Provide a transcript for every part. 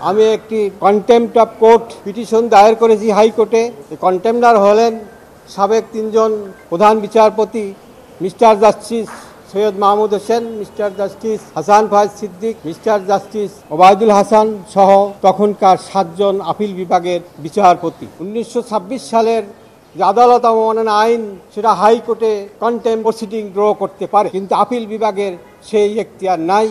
আমি একটি contempt of court petition দায়ের করেছি হাইকোর্টে। কন্টেম্পটার হলেন সাবেক তিনজন প্রধান বিচারপতি Mister Justice Syed Mahmud Hossain, Mister Justice Hasan Faiz Siddique, Mister Justice Obaidul Hasan সহ তখনকার 7 জন আপিল বিভাগের বিচারপতি। 1926 সালের যে আদালত অবমাননা আইন, সেটা হাইকোর্টে কন্টেম্পট প্রসিডিং ড্র করতে পারে, কিন্তু আপিল বিভাগের সেই এখতিয়ার নাই।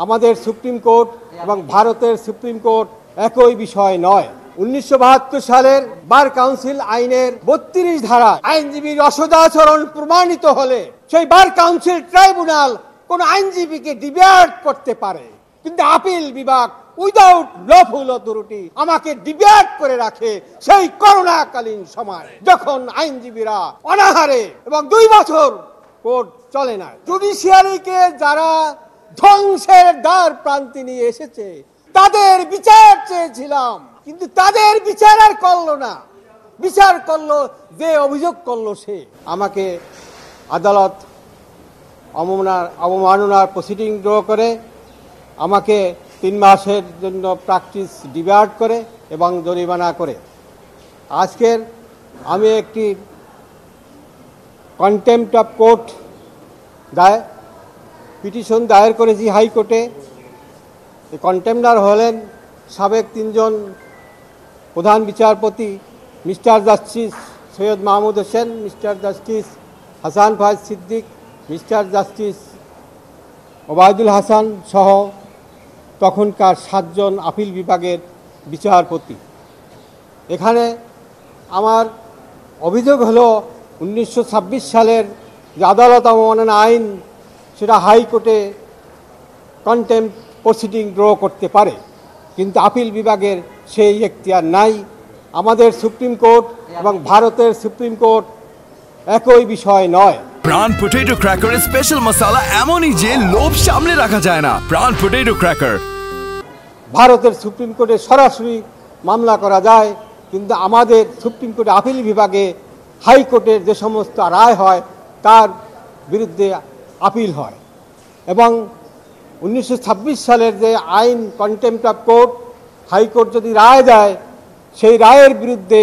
আমাদের সুপ্রিম কোর্ট এবং ভারতের সুপ্রিম কোর্ট একই বিষয় নয়। 1972 সালের বার কাউন্সিল আইনের 32 ধারা আইনজীবীর অসদাচরণ প্রমাণিত হলে সেই বার কাউন্সিল ট্রাইব্যুনাল কোন আইনজীবীকে ডিবেট করতে পারে, কিন্তু আপিল বিভাগ উইদাউট লফুল অথরিটি আমাকে ডিবেট করে রাখে সেই করোনাকালীন সময়, যখন আইনজীবীরা অনাহারে এবং 2 বছর কোর্ট চলে না। জুডিশিয়ারিকে যারা ধ্বংসের দ্বার প্রান্তে নিয়ে এসেছে তাদের বিচার চেয়েছিলাম, কিন্তু তাদের বিচার আর করলো না। বিচার করলো যে অভিযোগ করলো সে। আমাকে আদালত অবমাননার প্রসিডিং ড্র করে আমাকে 3 মাসের জন্য প্র্যাকটিস ডিবার্ট করে এবং জরিমানা করে। আজকের আমি একটি কন্টেম্পট অফ কোর্ট পিটিশন দায়ের করেছি হাইকোর্টে। কন্টেম্পটার হলেন সাবেক 3 জন প্রধান বিচারপতি Mister Justice Syed Mahmud Hossain, Mister Justice Hasan Faiz Siddique, Mister Justice Obaidul Hasan সহ তখনকার 7 জন আপিল বিভাগের বিচারপতি। এখানে আমার অভিযোগ হলো 1926 সালের যে আদালত অবমাননা আইন, সেটা হাইকোর্টে কন্টেম্পট প্রসিডিং ড্র করতে পারে, কিন্তু আপিল বিভাগের সেই এখতিয়ার নাই। আমাদের সুপ্রিম কোর্ট এবং ভারতের সুপ্রিম কোর্ট একই বিষয় নয়। প্রাণ পটেটো ক্র্যাকারের স্পেশাল মশলা এমনই যে লোভ সামলে রাখা যায় না। প্রাণ পটেটো ক্র্যাকার। ভারতের সুপ্রিম কোর্টে সরাসরি মামলা করা যায়, কিন্তু আমাদের সুপ্রিম কোর্টে আপিল বিভাগে হাইকোর্টের যে সমস্ত রায় হয় তার বিরুদ্ধে আপিল হয়। এবং 1926 সালের যে আইন কন্টেম্পট অফ কোর্ট, হাইকোর্ট যদি রায় দেয় সেই রায়ের বিরুদ্ধে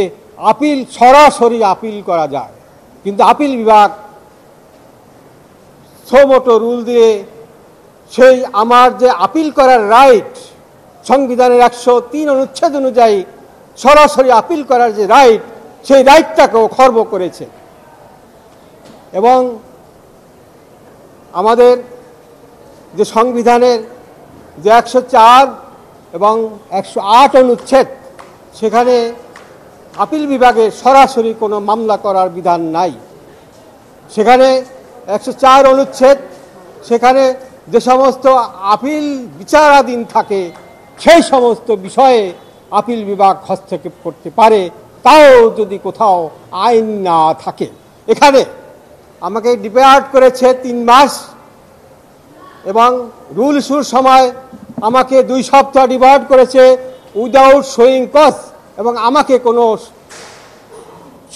আপিল সরাসরি আপিল করা যায়, কিন্তু আপিল বিভাগ সোমোটো রুল দিয়ে সেই আমার যে আপিল করার রাইট, সংবিধানের 103 অনুচ্ছেদ অনুযায়ী সরাসরি আপিল করার যে রাইট, সেই রাইটটাকেও খর্ব করেছে। এবং আমাদের যে সংবিধানের যে 104 এবং 108 অনুচ্ছেদ, সেখানে আপিল বিভাগে সরাসরি কোনো মামলা করার বিধান নাই। সেখানে 104 অনুচ্ছেদ, সেখানে যে সমস্ত আপিল বিচারাধীন থাকে সেই সমস্ত বিষয়ে আপিল বিভাগ হস্তক্ষেপ করতে পারে, তাও যদি কোথাও আইন না থাকে। এখানে আমাকে ডিবেট করেছে 3 মাস এবং রুল ইস্যুর সময় আমাকে 2 সপ্তাহ ডিবেট করেছে উইদাউট শোয়িং কজ, এবং আমাকে কোনো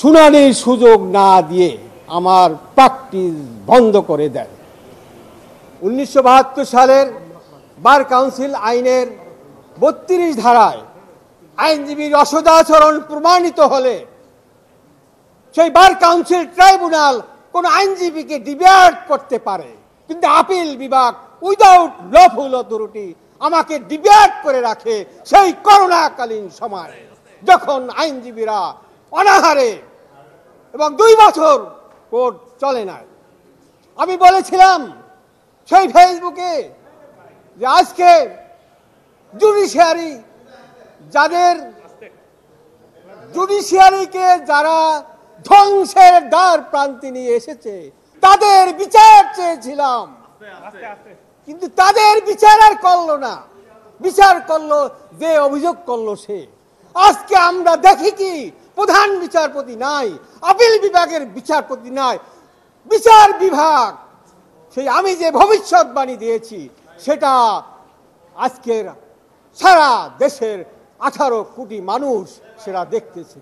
শুনানির সুযোগ না দিয়ে আমার প্র্যাকটিস বন্ধ করে দেয়। 1972 সালের বার কাউন্সিল আইনের 32 ধারায় আইনজীবীর অসদাচরণ প্রমাণিত হলে সেই বার কাউন্সিল ট্রাইব্যুনাল কোন আইনজীবীকে ডিবেট করতে পারে, কিন্তু আপিল বিভাগ উইদাউট লফুল অথরিটি আমাকে ডিবেট করে রাখে সেই করোনাকালীন সময়, যখন আইনজীবীরা অনাহারে এবং 2 বছর কোর্ট চলে না। আমি বলেছিলাম সেই ফেসবুকে যে আজকে জুডিশিয়ারিকে যারা ধ্বংসের দ্বার প্রান্তে নিয়ে এসেছে তাদের বিচার চেয়েছিলাম, কিন্তু তাদের বিচার আর করলো না। বিচার করলো যে অভিযোগ করলো সে। আজকে আমরা দেখি কি প্রধান বিচারপতি নাই, আপিল বিভাগের বিচারপতি নাই। বিচার বিভাগ সেই আমি যে ভবিষ্যৎবাণী দিয়েছি সেটা আজকের সারা দেশের 18 কোটি মানুষ সেটা দেখতেছে।